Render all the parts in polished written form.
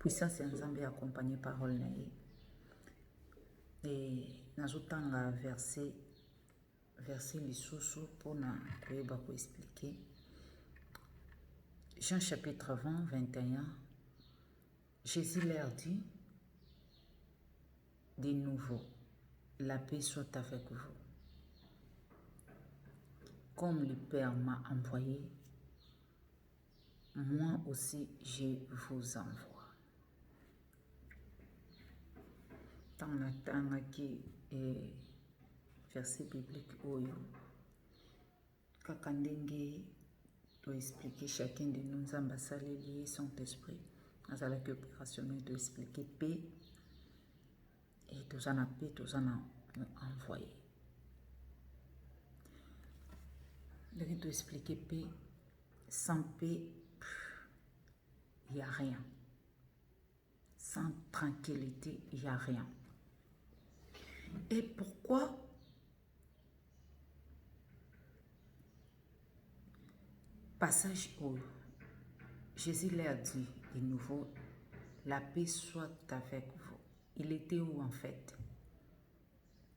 Puissance ya Nzambe accompagné parole na ye. Et nazotanga verset lisusu pona koyeba ko expliquer. Jean chapitre 20, 21. Jésus leur dit, de nouveau, la paix soit avec vous. Comme le Père m'a envoyé, moi aussi je vous envoie. Tanga qui est verset biblique oyo kaka ndenge to expliquer chacun de nous Nzambe asaleli Saint-Esprit azalaki opérationnel de expliquer paix et toza na paix toza na envoyé ndenge to expliquer paix. Sans paix il n'y a rien. Sans tranquillité il n'y a rien. Et pourquoi passage où Jésus leur dit de nouveau, la paix soit avec vous. Il était où en fait?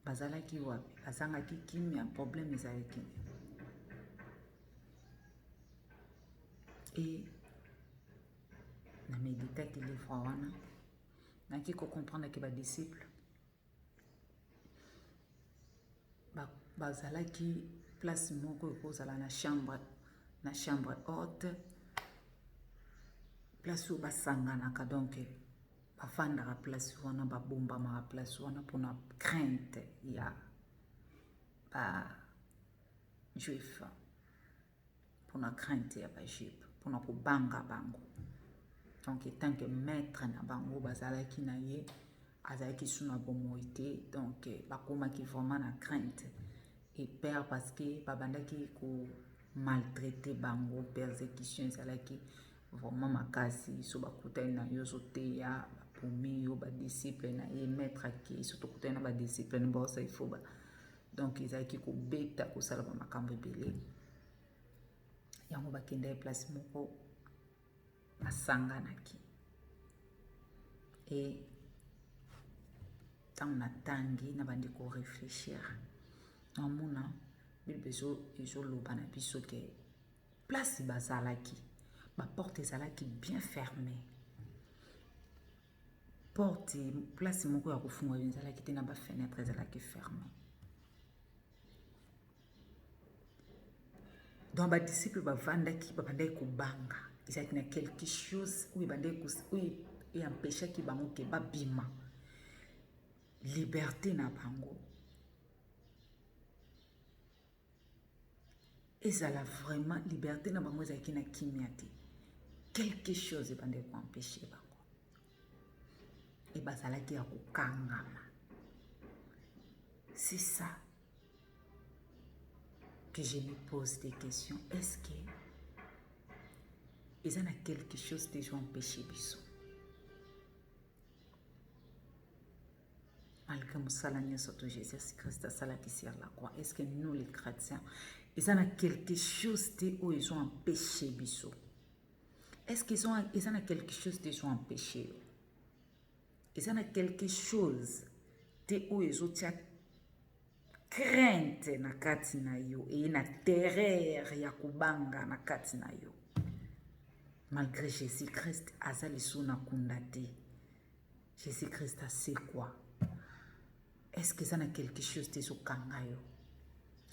Bazalaki wapi? Bazangaki kimi un problème ezalaki. Et na médita ki livre wana naki ko comprendre que ba disciple bazalaki place moko ekozala na chambre haute, place où basanganaka donc bafandaka place wana babombamaka place wana mpona crainte ya bajuif, mpona crainte ya bajuif, mpona kobanga bango. Donc tant que maître na bango bazalaki na ye azalaki suna bomoi te, donc bakomaki vraiment na crainte et peur parce que babandaki ko maltraiter bango, persécution ezalaki vraiment makasi. So bakutani na yo zoteya bapomi yo badisciple na ye maître aki surtout kutani na badisciple na bosa il faut ba donc ezalaki kobeta kosala bamakambo ebele yango bakenda place moko basanganaki. Et tant na tangi na bandi ko réfléchir namona bible ezoloba na biso ke place bazalaki baporte ezalaki bien fermée, porte place moko ya kofungwa ezalaki te na bafenêtre ezalaki fermée. Donc badisciple bavandaki babandaki kobanga ezalaki na quelque chose où et empêchaki bango ke babima liberté na bango ezala vraiment liberté na bango ezalaki na kimia te, quelque chose ebandeki koempêche bango et bazalaki ya kokangama. C'est ça que je me pose des questions. Est-ce que il y a quelque chose qui ont empêché biso malgré Moussalania surtout Jésus-Christ à salaki sur la croix? Est-ce que nous les chrétiens il y a quelque chose où ils ont empêché biso? Est-ce qu'ils ont ils ont quelque chose qui ont empêché? Il y a quelque chose où ils ont crainte na kati na yo et na terreur ya kubanga na kati na yo. Malgré Jésus-Christ azali suna kundate. Jésus-Christ a c'est quoi? Est-ce que ça a quelque chose de sur kangayo?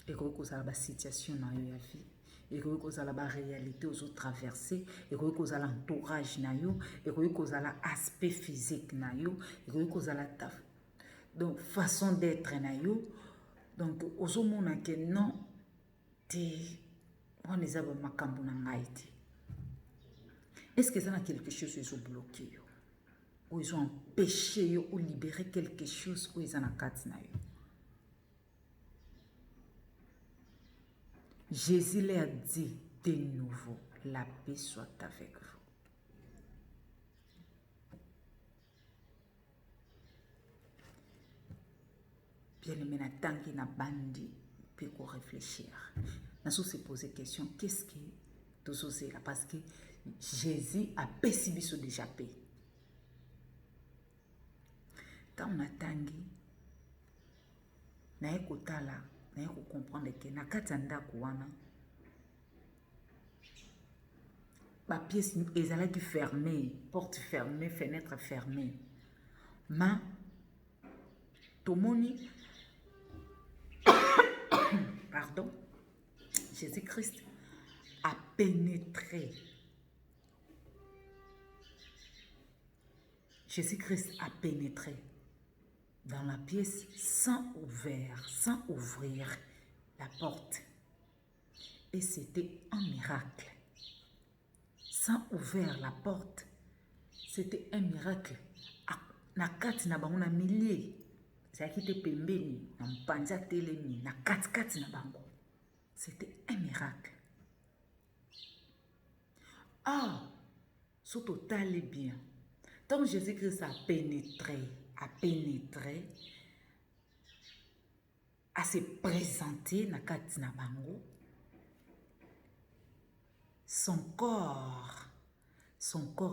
Et que ça a la situation na yo ya vie. Et que ça a la réalité aux autres traversées. Et que ça a l'entourage na yo. Et que ça a l'aspect physique na yo. Et que ça a la donc façon d'être na yo. Donc aux hommes que non te on les a makambo na ngaiti. Est-ce que ça a quelque chose ils ont bloqué yo? Ou ils ont empêché yo ou libéré quelque chose où ils en a katina yo? Jésus leur dit de nouveau, la paix soit avec vous. Bien aimé, na tangi na bandi, puis qu'on réfléchir. Nous se poser question, qu'est-ce que tout ça là? Parce que Jésus a perçu déjà paix. Quand on a tangi, naye kotala, naye ko comprendre que na kati ya ndako wana ba pièce ezalaki fermée, porte fermée, fenêtre fermée. Ma tomoni pardon, Jésus-Christ a pénétré. Jésus-Christ a pénétré dans la pièce sans ouvrir la porte. Et c'était un miracle. Sans ouvrir la porte, c'était un miracle. Na kati na bango na milieu, zaki te pembeni, na mpanza telemi, na kati na bango. C'était un miracle. Ah, ce total est bien. Tant Jésus-Christ a pénétré, à se présenter na kati na bango, son corps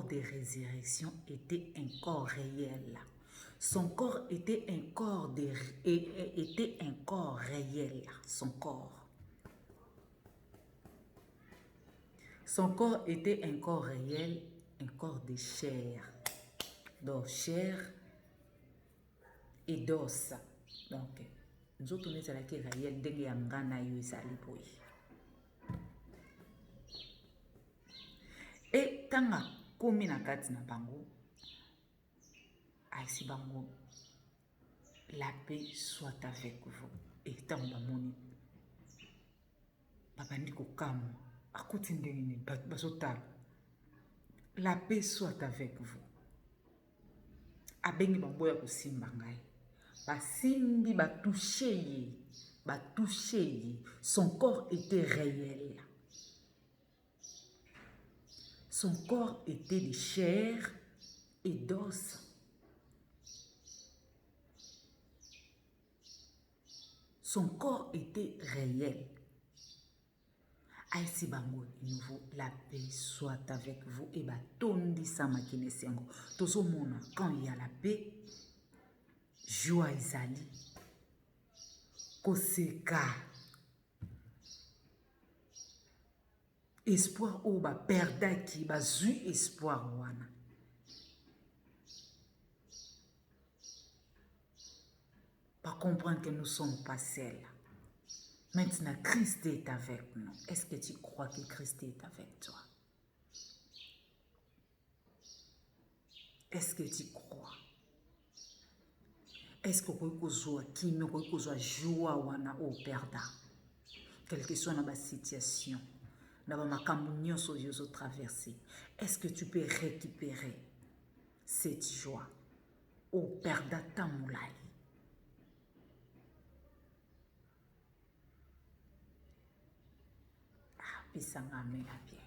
de résurrection était un corps réel. Son corps était un corps réel. Son corps était un corps réel, un corps de chair. Donc chair et d'os. Donc nous autres on est réel dès ya ngana yo ezali boye. Et tanga komi na kati na bango, aisi bango, la paix soit avec vous. Et tanga bamoni, babandi kokamu, akuti ndenge bazotala, la paix soit avec vous. Abengi bango ya kosimba ngai, basimbi batouché ye, son corps était réel. Son corps était de chair et d'os. Son corps était réel. Aïsi bango, nouveau, la paix soit avec vous. Et bah, tondi sama kinesengo. Tozo mona, quand il y a la paix, joie ezali. Koseka. Espoir ou ba perdaki, ba zu espoir wana. Pas comprendre que nous sommes pas seuls. Maintenant, Christ est avec nous. Est-ce que tu crois que Christ est avec toi? Est-ce que tu crois? Est-ce que vous avez joie wana au perda? Quelle que soit la situation, traverser. Est-ce que tu peux récupérer cette joie au perda tamoulai? Ah, pisanga me la bien.